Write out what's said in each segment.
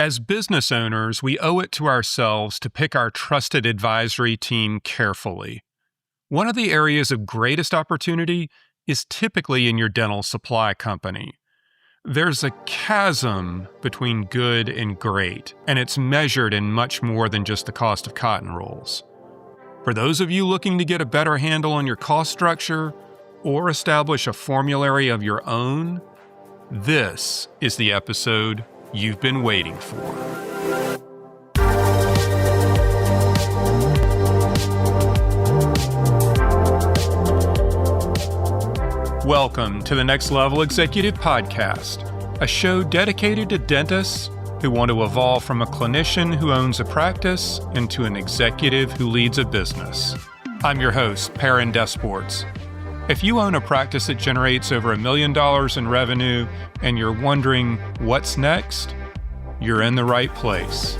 As business owners, we owe it to ourselves to pick our trusted advisory team carefully. One of the areas of greatest opportunity is typically in your dental supply company. There's a chasm between good and great, and it's measured in much more than just the cost of cotton rolls. For those of you looking to get a better handle on your cost structure or establish a formulary of your own, this is the episode you've been waiting for. Welcome to the Next Level Executive Podcast, a show dedicated to dentists who want to evolve from a clinician who owns a practice into an executive who leads a business. I'm your host, Perrin. If you own a practice that generates over $1 million in revenue and you're wondering what's next, you're in the right place.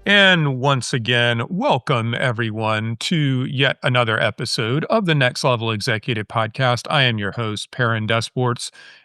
And once again, welcome everyone to yet another episode of the Next Level Executive Podcast. I am your host, Perrin.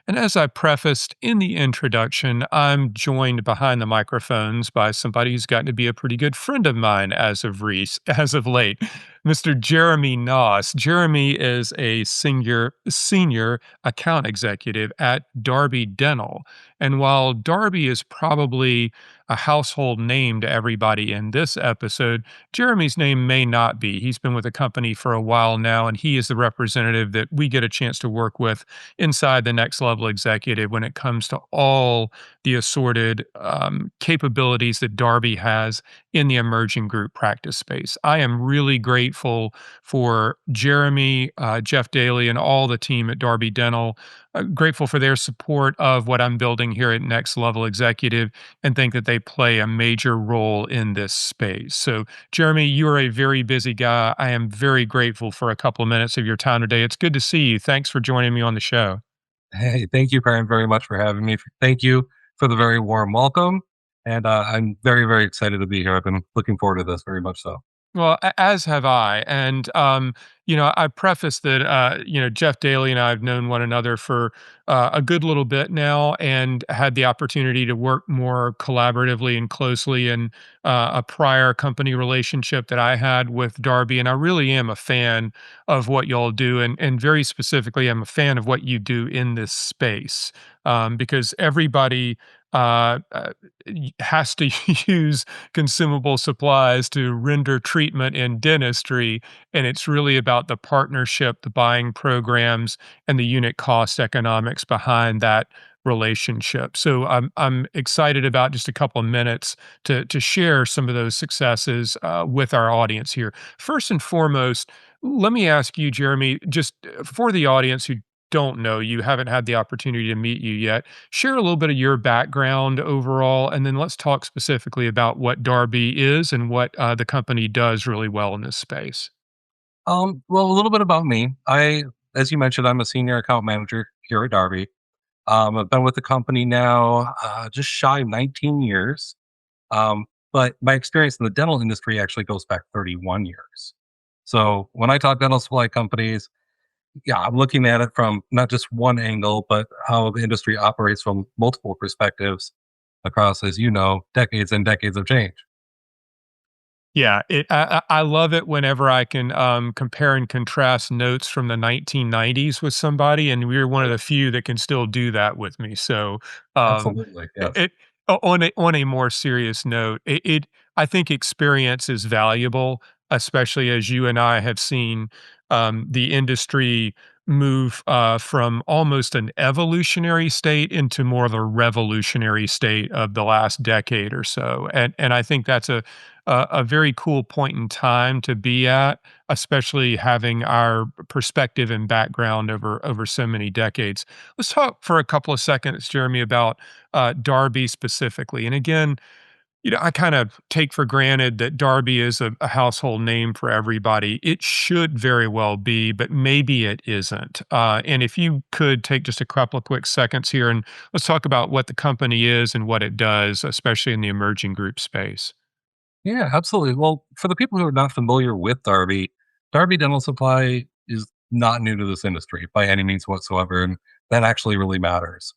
And as I prefaced in the introduction, I'm joined behind the microphones by somebody who's gotten to be a pretty good friend of mine as of late, Mr. Jeremy.noss. Jeremy is a senior account executive at Darby Dental. And while Darby is probably a household name to everybody in this episode, Jeremy's name may not be. He's been with the company for a while now, and he is the representative that we get a chance to work with inside the Next Level Executive when it comes to all the assorted capabilities that Darby has in the emerging group practice space. I am really grateful for Jeremy, Jeff Daly, and all the team at Darby Dental. Grateful for their support of what I'm building here at Next Level Executive and think that they play a major role in this space. So, Jeremy, you are a very busy guy. I am very grateful for a couple of minutes of your time today. It's good to see you. Thanks for joining me on the show. Hey, thank you, Perrin, very much for having me. Thank you for the very warm welcome. And I'm very, very excited to be here. I've been looking forward to this very much so. Well, as have I. And, I prefaced that, Jeff Daly and I have known one another for a good little bit now and had the opportunity to work more collaboratively and closely in a prior company relationship that I had with Darby. And I really am a fan of what y'all do. And very specifically, I'm a fan of what you do in this space because everybody has to use consumable supplies to render treatment in dentistry, and it's really about the partnership, the buying programs, and the unit cost economics behind that relationship. So I'm excited about just a couple of minutes to share some of those successes with our audience here. First and foremost, let me ask you, Jeremy, just for the audience who don't know you, haven't had the opportunity to meet you yet, share a little bit of your background overall, and then let's talk specifically about what Darby is and what the company does really well in this space. Well, a little bit about me. As you mentioned, I'm a senior account manager here at Darby. I've been with the company now just shy of 19 years. But my experience in the dental industry actually goes back 31 years. So when I talk dental supply companies, yeah, I'm looking at it from not just one angle, but how the industry operates from multiple perspectives across, as you know, decades and decades of change. Yeah, I love it whenever I can compare and contrast notes from the 1990s with somebody, and we're one of the few that can still do that with me. So, um, Absolutely, yes. it on a more serious note, I think experience is valuable, especially as you and I have seen the industry move from almost an evolutionary state into more of a revolutionary state of the last decade or so, and I think that's a very cool point in time to be at, especially having our perspective and background over so many decades. Let's talk for a couple of seconds, Jeremy, about Darby specifically. And again, I kind of take for granted that Darby is a household name for everybody. It should very well be, but maybe it isn't. And if you could take just a couple of quick seconds here and let's talk about what the company is and what it does, especially in the emerging group space. Yeah, absolutely. Well, for the people who are not familiar with Darby, Darby Dental Supply is not new to this industry by any means whatsoever, and that actually really matters.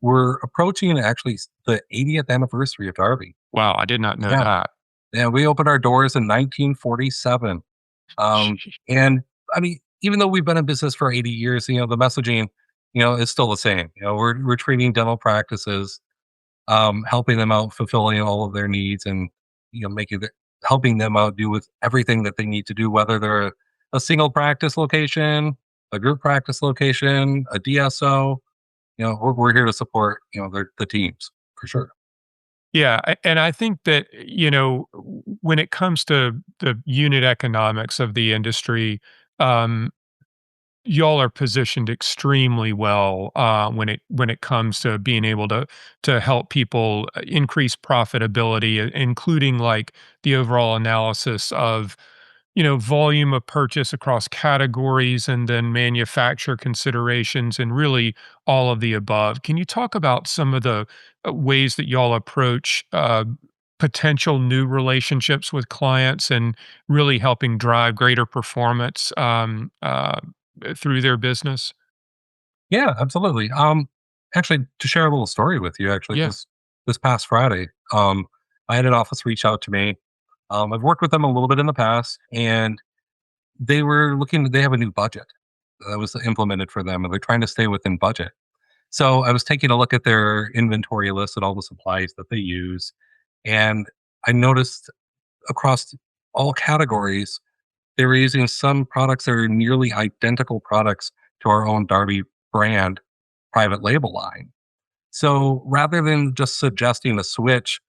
We're approaching actually the 80th anniversary of Darby. Wow, I did not know Yeah, that. yeah, we opened our doors in 1947. And I mean, even though we've been in business for 80 years, the messaging, is still the same. We're treating dental practices, helping them out, fulfilling all of their needs, and making the, helping them out do with everything that they need to do, whether they're a single practice location, a group practice location, a DSO. We're here to support the teams for sure. Yeah, and I think that, when it comes to the unit economics of the industry, um, y'all are positioned extremely well, when it comes to being able to help people increase profitability, including, like, the overall analysis of, volume of purchase across categories and then manufacturer considerations and really all of the above. Can you talk about some of the ways that y'all approach potential new relationships with clients and really helping drive greater performance through their business? Yeah, absolutely. Actually, to share a little story with you, actually, Yeah. this past Friday, I had an office reach out to me. I've worked with them a little bit in the past, and they were looking. They have a new budget that was implemented for them, and they're trying to stay within budget. So I was taking a look at their inventory list and all the supplies that they use, and I noticed across all categories they were using some products that are nearly identical products to our own Darby brand private label line. So rather than just suggesting a switch,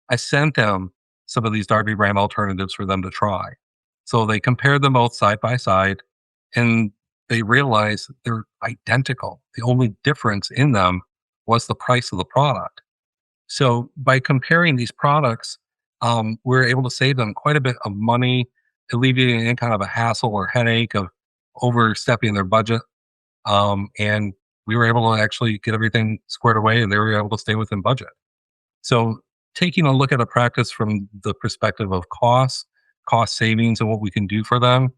I sent them some of these Darby brand alternatives for them to try. So they compared them both side by side, and they realized they're identical. The only difference in them was the price of the product. So by comparing these products, we're able to save them quite a bit of money, alleviating any kind of a hassle or headache of overstepping their budget. And we were able to actually get everything squared away, and they were able to stay within budget. So taking a look at a practice from the perspective of cost savings, and what we can do for them,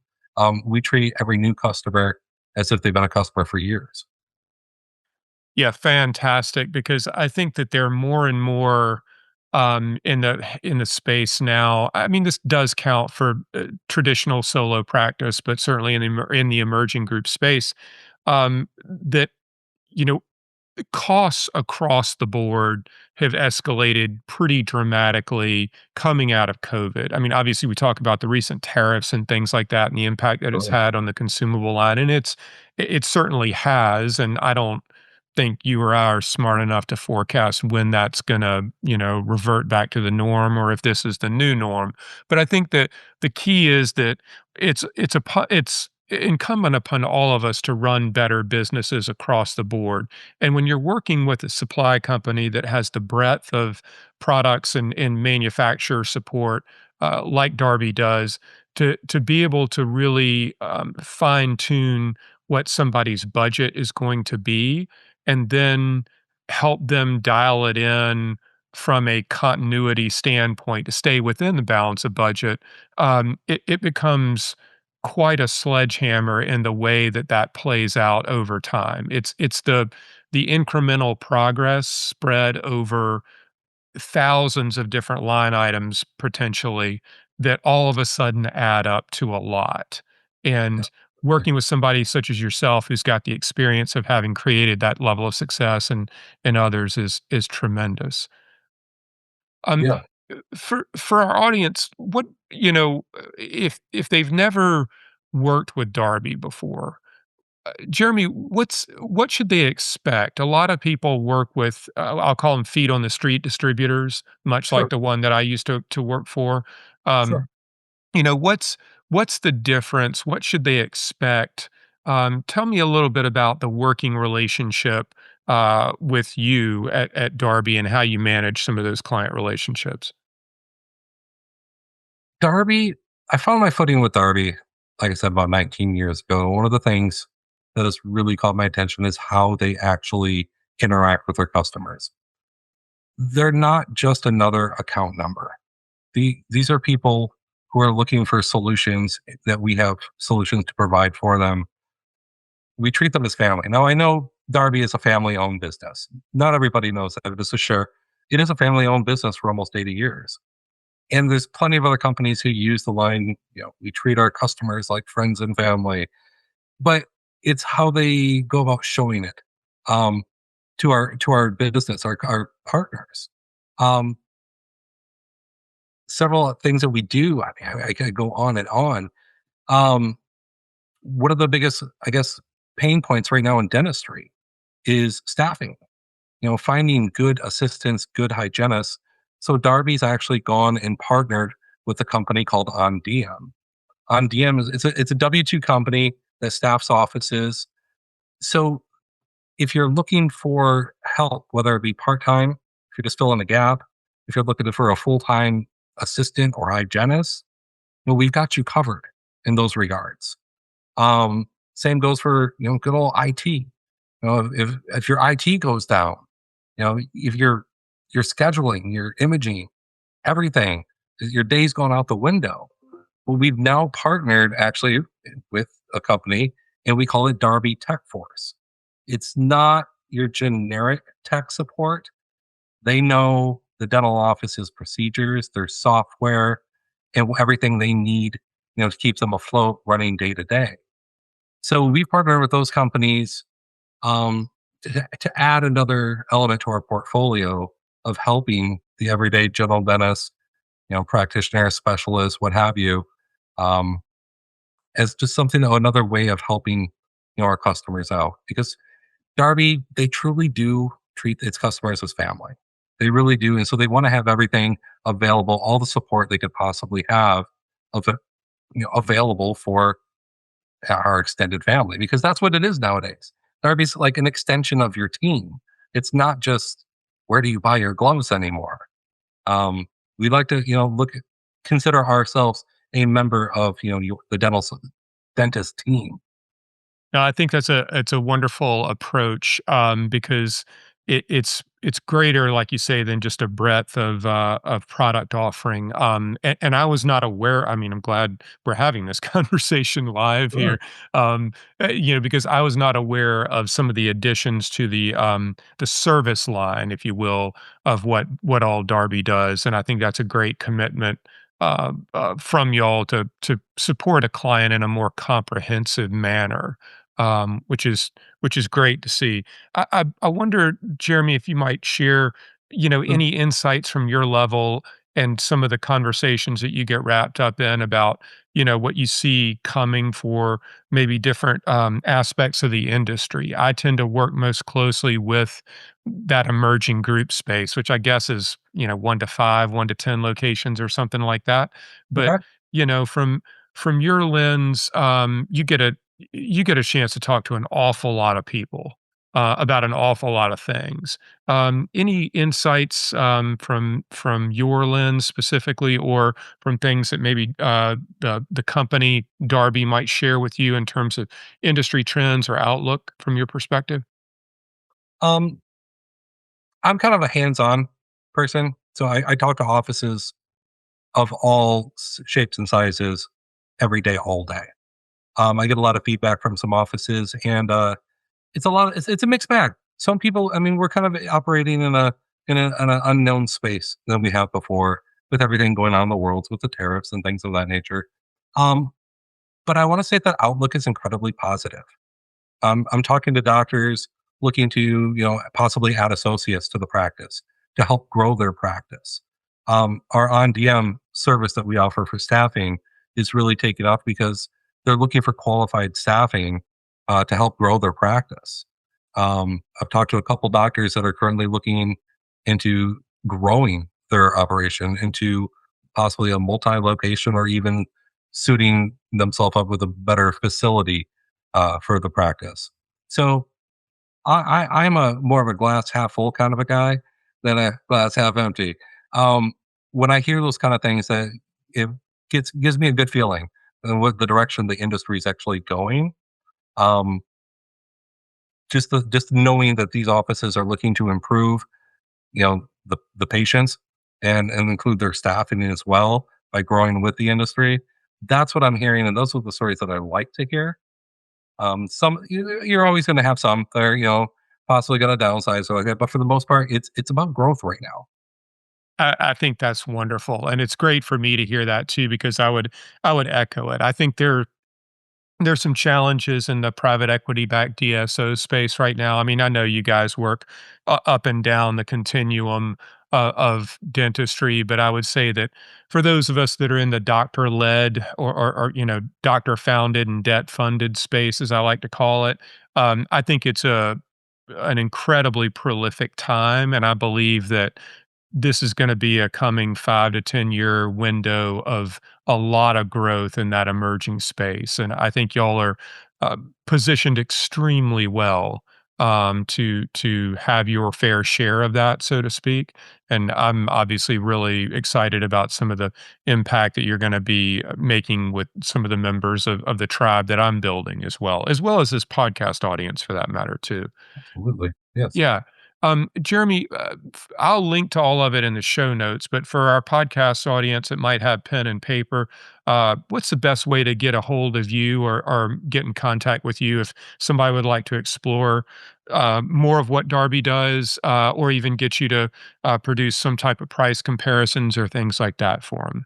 we treat every new customer as if they've been a customer for years. Yeah, fantastic, because I think that there are more and more in the space now. I mean, this does count for traditional solo practice, but certainly in the emerging group space, that you know costs across the board have escalated pretty dramatically coming out of COVID. I mean, obviously, we talk about the recent tariffs and things like that, and the impact that it's Sure. had on the consumable line, and it certainly has. And I don't think you or I are smart enough to forecast when that's gonna, revert back to the norm or if this is the new norm. But I think that the key is that it's incumbent upon all of us to run better businesses across the board. And when you're working with a supply company that has the breadth of products and manufacturer support, like Darby does, to be able to really fine tune what somebody's budget is going to be, and then help them dial it in from a continuity standpoint to stay within the balance of budget, it becomes quite a sledgehammer in the way that that plays out over time. It's the incremental progress spread over thousands of different line items potentially that all of a sudden add up to a lot. Yeah. And working with somebody such as yourself who's got the experience of having created that level of success and others is tremendous. Um, Yeah. for our audience, what if they've never worked with Darby before, Jeremy, what should they expect? A lot of people work with, I'll call them feet on the street distributors, much like Sure. the one that I used to work for. Um, Sure. what's the difference? What should they expect? Tell me a little bit about the working relationship with you at Darby and how you manage some of those client relationships. Darby, I found my footing with Darby, like I said, about 19 years ago. One of the things that has really caught my attention is how they actually interact with their customers. They're not just another account number. These are people who are looking for solutions that we have solutions to provide for them. We treat them as family. Now, I know Darby is a family owned business. Not everybody knows that, but for sure, it is a family owned business for almost 80 years. And there's plenty of other companies who use the line, we treat our customers like friends and family, but it's how they go about showing it um, to our business, our partners. Um, Several things that we do. I mean, I could go on and on. Um, one of the biggest, I guess, pain points right now in dentistry is staffing. Finding good assistants, good hygienists. So Darby's actually gone and partnered with a company called OnDM. OnDM is it's a W-2 company that staffs offices. So if you're looking for help, whether it be part-time, if you're just filling a gap, if you're looking for a full-time assistant or hygienist, we've got you covered in those regards. Same goes for good old IT. If your IT goes down, if your scheduling, your imaging, everything, your day's gone out the window. Well, we've now partnered actually with a company, and we call it Darby Tech Force. It's not your generic tech support. They know the dental office's procedures, their software, and everything they need, to keep them afloat, running day to day. So we've partnered with those companies to add another element to our portfolio of helping the everyday general dentist, practitioner, specialist, what have you, um, as just something, another way of helping, our customers out. Because Darby, they truly do treat its customers as family. They really do, and so they want to have everything available, all the support they could possibly have, of it, available for our extended family, because that's what it is nowadays. Darby's like an extension of your team. It's not just where do you buy your gloves anymore. We like to, consider ourselves a member of, the dentist team. No, I think it's a wonderful approach, because it's greater, like you say, than just a breadth of product offering. And I was not aware. I mean, I'm glad we're having this conversation live Sure. here, because I was not aware of some of the additions to the service line, if you will, of what all Darby does, and I think that's a great commitment from y'all to support a client in a more comprehensive manner, which is great to see. I wonder, Jeremy, if you might share, Mm. any insights from your level and some of the conversations that you get wrapped up in about, what you see coming for maybe different aspects of the industry. I tend to work most closely with that emerging group space, which I guess is, 1 to 5, 1 to 10 locations or something like that. But, Okay. From your lens, you get a chance to talk to an awful lot of people about an awful lot of things. Any insights from your lens specifically, or from things that maybe the company Darby might share with you in terms of industry trends or outlook from your perspective? Um, I'm kind of a hands-on person, so I talk to offices of all shapes and sizes every day, all day. I get a lot of feedback from some offices, and it's a mixed bag. Some people, I mean, we're kind of operating in an unknown space than we have before, with everything going on in the world with the tariffs and things of that nature. Um, but I want to say that outlook is incredibly positive. I'm talking to doctors looking to, possibly add associates to the practice to help grow their practice. Our on-DM service that we offer for staffing is really taken up because they're looking for qualified staffing to help grow their practice. I've talked to a couple doctors that are currently looking into growing their operation into possibly a multi-location, or even suiting themselves up with a better facility for the practice. So I'm a more of a glass half full kind of a guy than a glass half empty. Um, when I hear those kind of things, that it gives me a good feeling and what the direction the industry is actually going. Um, just knowing that these offices are looking to improve, the patients, and include their staffing as well by growing with the industry. That's what I'm hearing, and those are the stories that I like to hear. You're always going to have some that are, possibly going to downsize or like that, but for the most part, it's about growth right now. I think that's wonderful, and it's great for me to hear that too because I would echo it. I think there's some challenges in the private equity backed DSO space right now. I mean, I know you guys work up and down the continuum of dentistry, but I would say that for those of us that are in the doctor led or doctor founded and debt funded space, as I like to call it, I think it's an incredibly prolific time, and I believe that this is going to be a coming 5 to 10 year window of a lot of growth in that emerging space. And I think y'all are positioned extremely well to have your fair share of that, so to speak. And I'm obviously really excited about some of the impact that you're going to be making with some of the members of the tribe that I'm building as well as this podcast audience for that matter too. Absolutely. Yes. Yeah. Jeremy, I'll link to all of it in the show notes, but for our podcast audience that might have pen and paper, what's the best way to get a hold of you or get in contact with you if somebody would like to explore more of what Darby does or even get you to produce some type of price comparisons or things like that for them?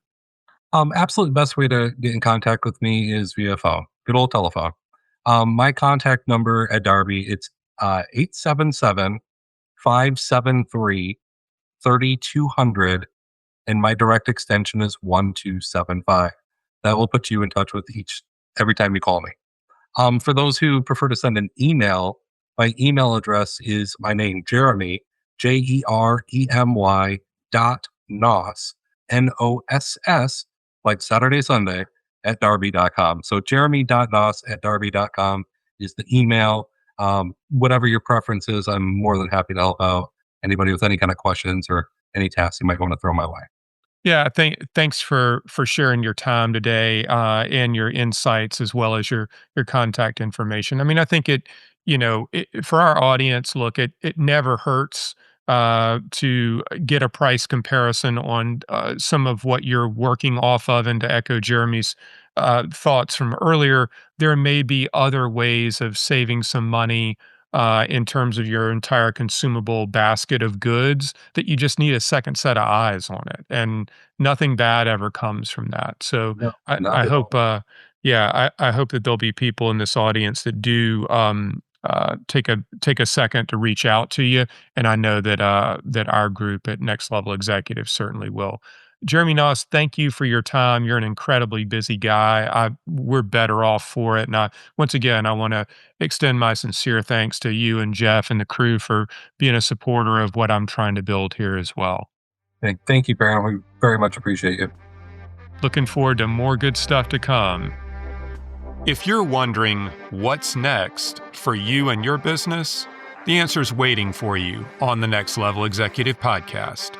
Absolute best way to get in contact with me is via phone, good old telephone. My contact number at Darby, it's 877 573 3200, and my direct extension is 1275. That will put you in touch with each every time you call me. For those who prefer to send an email, my email address is my name, Jeremy, Jeremy .noss, NOSS, like Saturday, Sunday, at Darby.com. So jeremy.noss at Darby.com is the email. Whatever your preference is, I'm more than happy to help out anybody with any kind of questions or any tasks you might want to throw my way. Yeah, thanks for sharing your time today and your insights as well as your contact information. I mean, I think for our audience, look, it never hurts to get a price comparison on some of what you're working off of, and to echo Jeremy's thoughts from earlier, there may be other ways of saving some money in terms of your entire consumable basket of goods that you just need a second set of eyes on it. And nothing bad ever comes from that. So No, I not at hope, all. I hope that there'll be people in this audience that do take a second to reach out to you, and I know that our group at Next Level Executives certainly will. Jeremy Noss, thank you for your time. You're an incredibly busy guy. We're better off for it. And once again, I want to extend my sincere thanks to you and Jeff and the crew for being a supporter of what I'm trying to build here as well. Thank you, Perrin. We very much appreciate you. Looking forward to more good stuff to come. If you're wondering what's next for you and your business, the answer's waiting for you on the Next Level Executive Podcast.